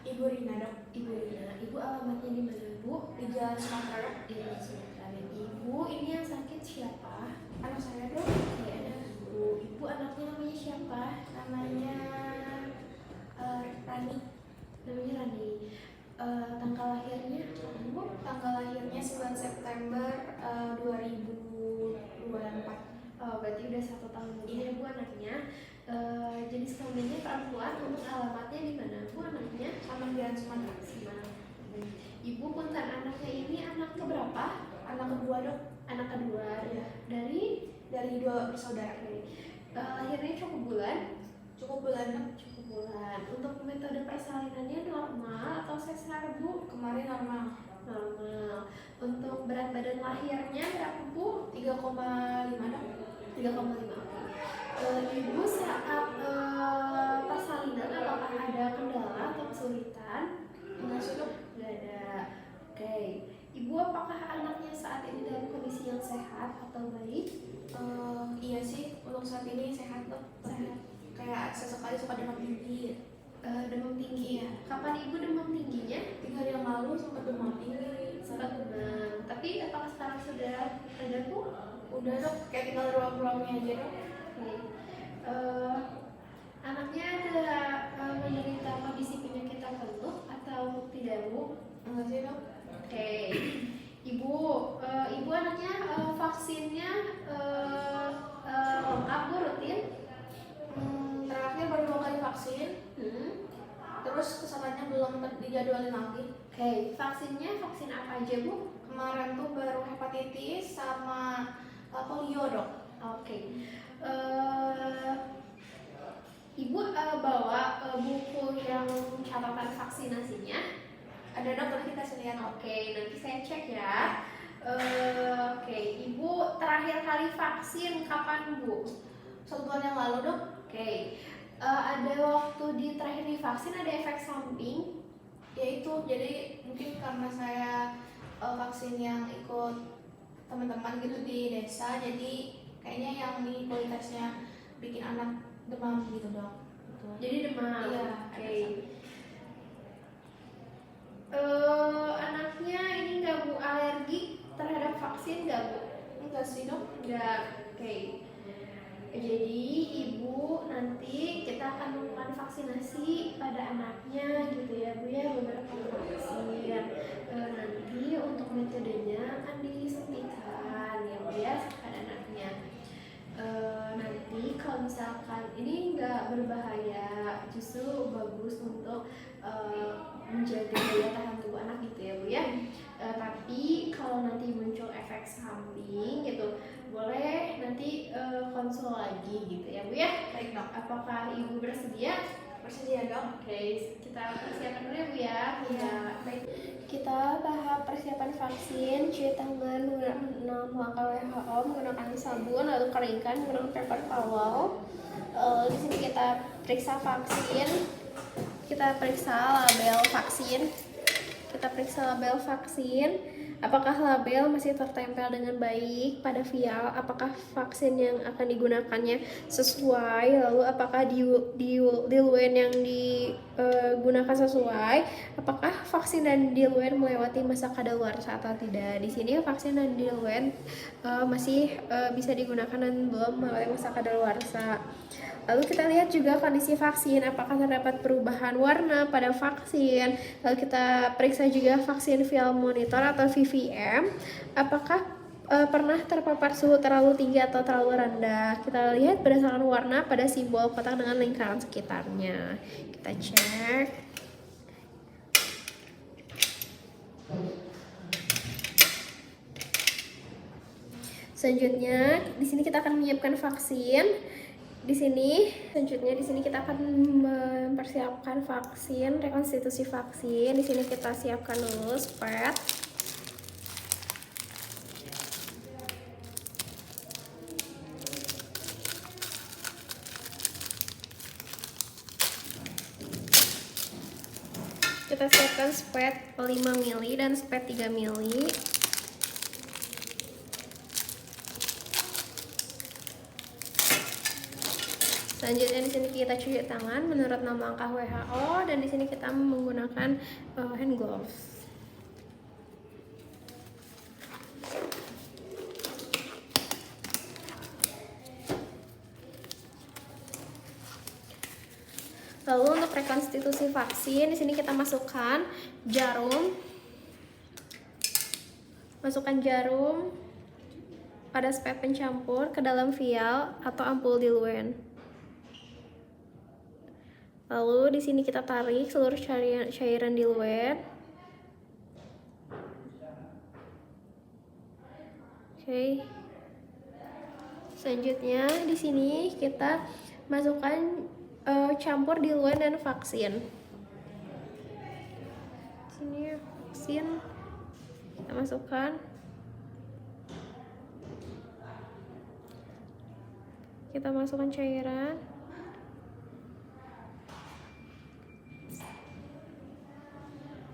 Ibu Rina dok. Ibu Rina. Ibu alamatnya di mana Bu? Di Jalan Sumatera. Di Sumatera. Ibu ini yang sakit siapa? Anak saya dok. Oke, ada Ibu. Ibu anaknya namanya siapa? Namanya Rani. Namanya Rani. Tanggal lahirnya Bu? Tanggal lahirnya 9 September 2024. Oh, berarti udah 1 tahun lebih ya Bu anaknya. Jenis kelaminnya perempuan. Untuk alamatnya di mana Bu anaknya? Sama Jalan Sumatera. Ibu punten anaknya ini anak keberapa? Anak kedua dok. Anak kedua. Iya. Dari 2 bersaudara. Lahirnya cukup bulan? Cukup bulan dok. Cukup bulan. Untuk metode persalinannya normal atau sesar Bu? Kemarin normal. Normal. Untuk berat badan lahirnya berapa Bu? 3,5 dok. 3,5. Ibu saat persalinan apakah ada kendala atau kesulitan? Enggak sih dok. Nggak ada. Oke. Ibu apakah anaknya saat ini dalam kondisi yang sehat atau baik? Iya sih, untuk saat ini sehat dok. Sehat. Kayak sesekali suka demam tinggi. Demam tinggi. Iya. Kapan Ibu demam tingginya? 3 hari yang lalu sempat demam tinggi. Sempat demam. Tapi apakah sekarang sudah reda Bu? Udah dok, kayak tinggal ruang-ruangnya aja dok. Oke. Anaknya ada menderita kondisi penyakit tertentu atau tidak Bu? Enggak sih dok. Oke. Ibu anaknya vaksinnya lengkap Bu, rutin? Terakhir baru 2 kali vaksin. Terus kesananya belum dijadwalin lagi. Oke, vaksinnya vaksin apa aja Bu? Kemarin tuh baru hepatitis sama polio dok. Oke. Ibu bawa buku yang catatan vaksinasinya? Ada dok, nanti kita lihat. Oke, nanti saya cek ya. Oke, Ibu terakhir kali vaksin kapan Bu? 1 bulan yang lalu dok. Oke, ada waktu terakhir divaksin ada efek samping? Yaitu jadi mungkin karena saya vaksin yang ikut teman-teman gitu di desa, jadi kayaknya yang ini kualitasnya bikin anak demam gitu dok. Jadi demam. Iya. Oke. Anaknya ini nggak Bu alergi terhadap vaksin nggak Bu? Enggak sih dok. Nggak. Oke. Jadi Ibu nanti kita akan melakukan vaksinasi pada anaknya gitu ya Bu ya, beberapa vaksin. Nanti untuk metodenya akan disuntikan ya Bu ya pada anaknya. Nanti kalau misalkan ini nggak berbahaya, justru bagus untuk menjaga daya tahan tubuh anak gitu ya Bu ya. Tapi kalau nanti muncul efek samping gitu, boleh nanti konsul lagi gitu ya Bu ya. Baik dok. Apakah Ibu bersedia? Bersedia dok. Oke, kita persiapan dulu ya Bu ya. Iya. Baik. Kita tahap persiapan vaksin, cuci tangan menggunakan langkah WHO, menggunakan sabun, lalu keringkan menggunakan paper towel. Di sini kita periksa vaksin, kita periksa label vaksin, apakah label masih tertempel dengan baik pada vial, apakah vaksin yang akan digunakannya sesuai, lalu apakah diluent yang digunakan sesuai, apakah vaksin dan diluent melewati masa kadaluarsa atau tidak. Di sini vaksin dan diluent masih bisa digunakan dan belum melewati masa kadaluarsa. Lalu kita lihat juga kondisi vaksin, apakah terdapat perubahan warna pada vaksin. Lalu kita periksa juga vaksin vial monitor atau VVM, apakah pernah terpapar suhu terlalu tinggi atau terlalu rendah. Kita lihat berdasarkan warna pada simbol kotak dengan lingkaran sekitarnya. Kita cek. Selanjutnya, di sini kita akan menyiapkan vaksin. Di sini kita akan mempersiapkan vaksin, rekonstitusi vaksin. Di sini kita siapkan dulu spet. Kita siapkan spet 5 ml dan spet 3 ml. Selanjutnya di sini kita cuci tangan menurut nama langkah WHO, dan di sini kita menggunakan hand gloves. Lalu untuk rekonstitusi vaksin, di sini kita masukkan jarum pada spek pencampur ke dalam vial atau ampul diluent. Lalu di sini kita tarik seluruh cairan diluent. Oke. Selanjutnya di sini kita masukkan campur diluent dan vaksin. Sini vaksin kita masukkan. Kita masukkan cairan.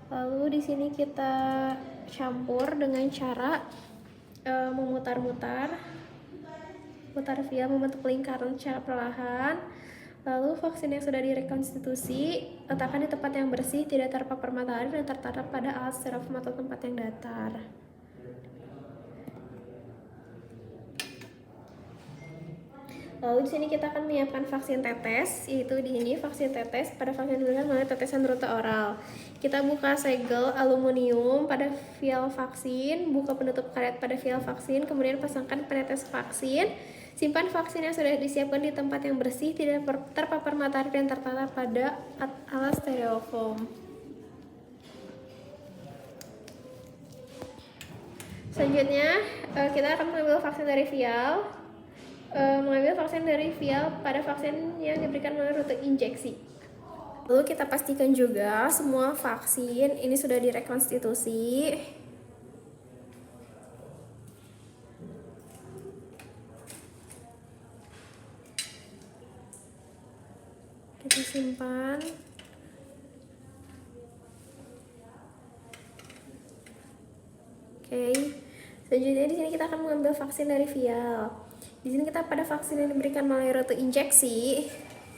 Lalu di sini kita campur dengan cara memutar-mutar vial membentuk lingkaran secara perlahan. Lalu vaksin yang sudah direkonstitusi letakkan di tempat yang bersih, tidak terpapar matahari, dan tertaruh pada alat styrofoam atau tempat yang datar. Lalu di sini kita akan menyiapkan vaksin tetes, yaitu di sini vaksin tetes pada vaksin diberikan melalui tetesan rute oral. Kita buka segel aluminium pada vial vaksin, buka penutup karet pada vial vaksin, kemudian pasangkan penetes vaksin. Simpan vaksin yang sudah disiapkan di tempat yang bersih, tidak terpapar matahari, dan tertaruh pada alat styrofoam. Selanjutnya kita akan mengambil vaksin dari vial. Pada vaksin yang diberikan melalui rute injeksi. Lalu kita pastikan juga semua vaksin ini sudah direkonstitusi. Kita simpan. Oke. Selanjutnya di sini kita akan mengambil vaksin dari vial. Di sini kita pada vaksin yang diberikan melalui rute injeksi,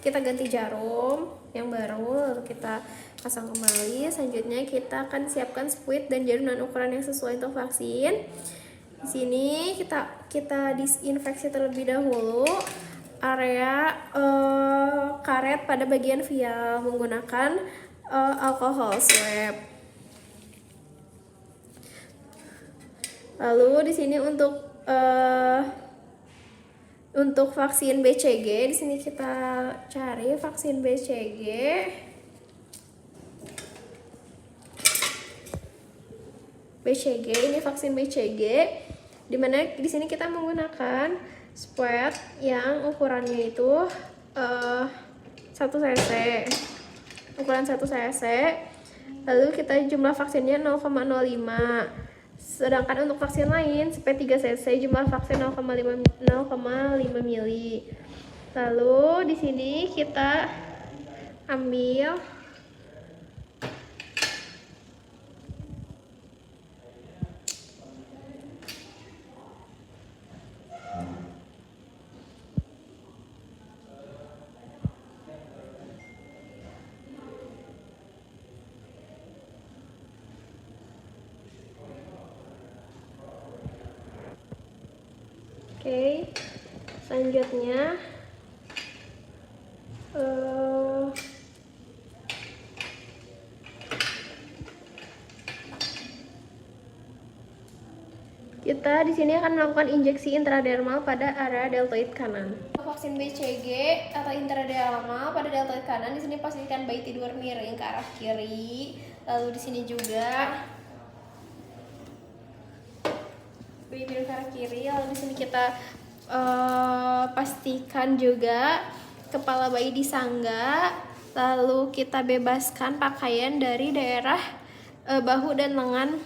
kita ganti jarum yang baru, lalu kita pasang kembali. Selanjutnya kita akan siapkan spuit dan jarum dengan ukuran yang sesuai untuk vaksin. Di sini kita disinfeksi terlebih dahulu area karet pada bagian vial menggunakan alkohol swab. Lalu di sini untuk vaksin BCG, di sini kita cari vaksin BCG. Ini vaksin BCG, dimana di sini kita menggunakan spuit yang ukurannya itu 1 cc, ukuran 1 cc. Lalu kita jumlah vaksinnya 0,05. Sedangkan untuk vaksin lain seperti 3 cc, jumlah vaksin 0,5 mili. Lalu di sini kita ambil Oke, selanjutnya kita di sini akan melakukan injeksi intradermal pada area deltoid kanan. Vaksin BCG atau intradermal pada deltoid kanan, di sini pastikan bayi tidur miring ke arah kiri. Lalu di sini juga bayi tidur ke arah kiri. Lalu di sini kita pastikan juga kepala bayi disangga. Lalu kita bebaskan pakaian dari daerah bahu dan lengan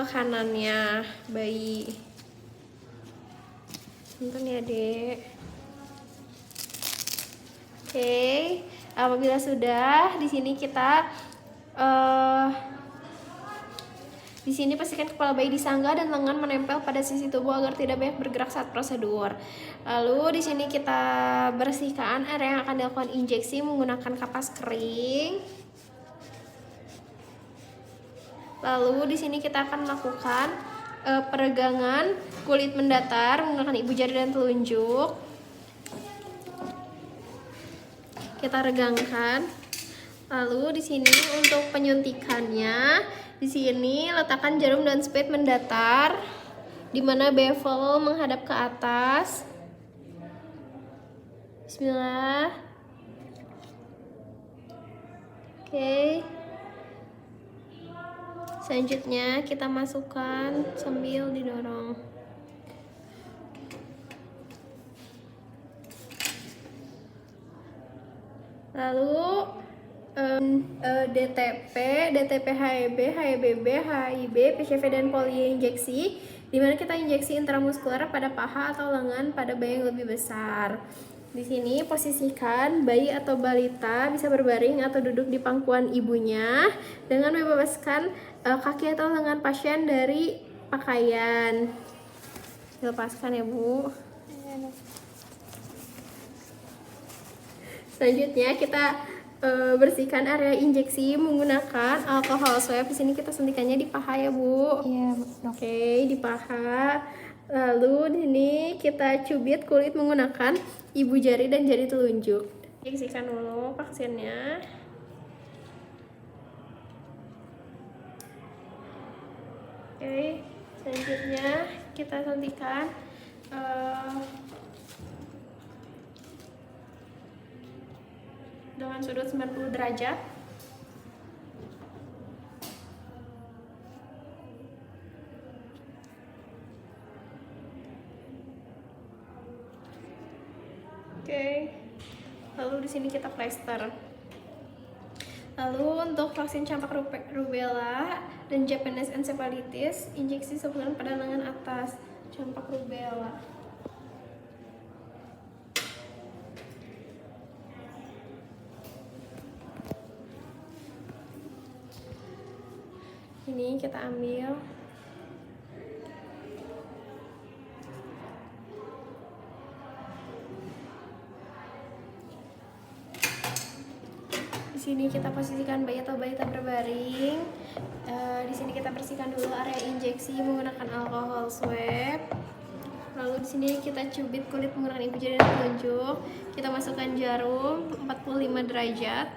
kanannya bayi. Bentar ya, Dek. Oke, apabila sudah, di sini kita Di sini pastikan kepala bayi disanggah dan lengan menempel pada sisi tubuh agar tidak banyak bergerak saat prosedur. Lalu di sini kita bersihkan area yang akan dilakukan injeksi menggunakan kapas kering. Lalu di sini kita akan melakukan peregangan kulit mendatar menggunakan ibu jari dan telunjuk. Kita regangkan. Lalu di sini untuk penyuntikannya, di sini letakkan jarum dan spade mendatar, di mana bevel menghadap ke atas. Bismillah. Oke. Selanjutnya kita masukkan sambil didorong. Lalu DTP, HEB, HEBB, HIB, PCV dan poliinjeksi, di mana kita injeksi intramuskular pada paha atau lengan pada bayi yang lebih besar. Di sini posisikan bayi atau balita bisa berbaring atau duduk di pangkuan ibunya dengan membebaskan kaki atau lengan pasien dari pakaian. Dilepaskan ya, Bu. Selanjutnya kita bersihkan area injeksi menggunakan alkohol swab. Di sini kita suntikannya di paha ya, Bu. Iya, Oke, di paha. Lalu di sini kita cubit kulit menggunakan ibu jari dan jari telunjuk. Injeksikan dulu vaksinnya. Oke, selanjutnya kita suntikan dengan sudut 90 derajat. Oke. Lalu di sini kita plester. Lalu untuk vaksin campak rubella dan Japanese encephalitis, injeksi sebulan pada lengan atas campak rubella. Ini kita ambil. Di sini kita posisikan bayi atau balita berbaring. Di sini kita bersihkan dulu area injeksi menggunakan alkohol swab. Lalu di sini kita cubit kulit menggunakan ibu jari dan telunjuk. Kita masukkan jarum 45 derajat.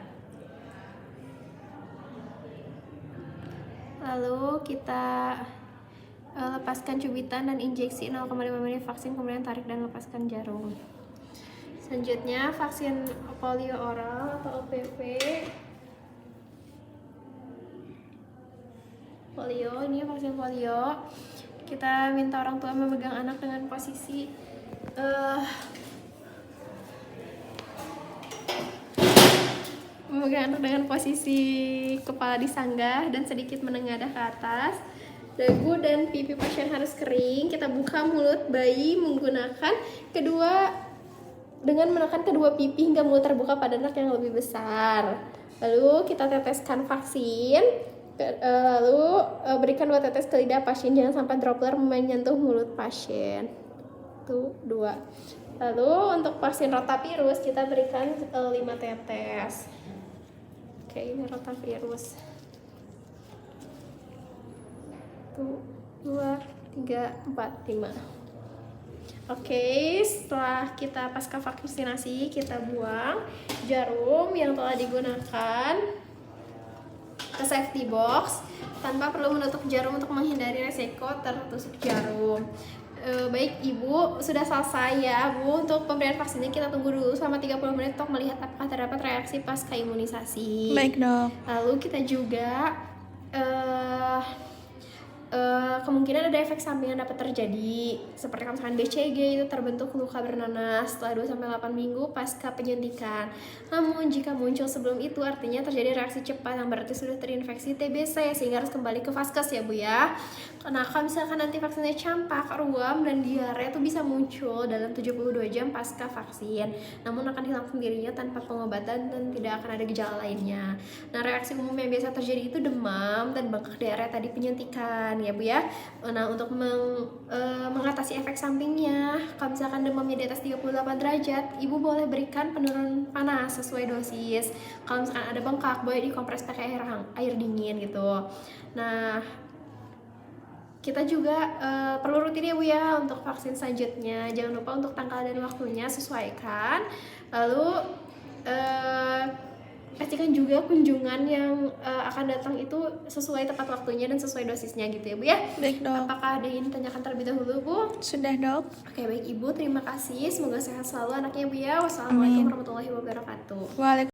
Lalu kita lepaskan cubitan dan injeksi 0,5 ml vaksin, kemudian tarik dan lepaskan jarum. Selanjutnya vaksin polio oral atau OPV. Polio, ini vaksin polio. Kita minta orang tua memegang anak dengan posisi kepala disanggah dan sedikit menengadah ke atas. Dagu dan pipi pasien harus kering. Kita buka mulut bayi dengan menekan kedua pipi hingga mulut terbuka pada anak yang lebih besar. Lalu kita teteskan vaksin. Lalu berikan 2 tetes ke lidah pasien, jangan sampai droplet menyentuh mulut pasien. 1, 2. Lalu untuk vaksin rotavirus kita berikan 5 tetes. Oke, ini rotavirus. 1, 2, 3, 4, 5. Oke, setelah kita pasca vaksinasi, kita buang jarum yang telah digunakan ke safety box tanpa perlu menutup jarum untuk menghindari resiko tertusuk jarum. Baik Ibu, sudah selesai ya Bu untuk pemberian vaksinnya. Kita tunggu dulu selama 30 menit untuk melihat apakah terdapat reaksi pasca imunisasi. Baik, Dok. Lalu kita juga kemungkinan ada efek samping yang dapat terjadi seperti kalau misalkan BCG itu terbentuk luka bernanas setelah 2-8 minggu pasca penyuntikan. Namun jika muncul sebelum itu artinya terjadi reaksi cepat yang berarti sudah terinfeksi TBC sehingga harus kembali ke vaskes ya Bu ya. Nah kalau misalkan nanti vaksinnya campak, ruam, dan diare itu bisa muncul dalam 72 jam pasca vaksin, namun akan hilang sendirinya tanpa pengobatan dan tidak akan ada gejala lainnya. Nah reaksi umum yang biasa terjadi itu demam dan bengkak diare tadi penyuntikan ya Bu ya. Nah untuk mengatasi efek sampingnya, kalau misalkan demamnya di atas 38 derajat, Ibu boleh berikan penurun panas sesuai dosis. Kalau misalkan ada bengkak, boleh dikompres pakai air dingin gitu. Nah kita juga perlu rutin ya Bu ya untuk vaksin selanjutnya. Jangan lupa untuk tanggal dan waktunya sesuaikan. Lalu pastikan juga kunjungan yang akan datang itu sesuai tepat waktunya dan sesuai dosisnya gitu ya Bu ya. Baik dok. Apakah ada yang ditanyakan terlebih dahulu Bu? Sudah dok. Oke baik Ibu, terima kasih. Semoga sehat selalu anaknya Bu ya. Wassalamualaikum Amin. warahmatullahi wabarakatuh. Waalaikumsalam.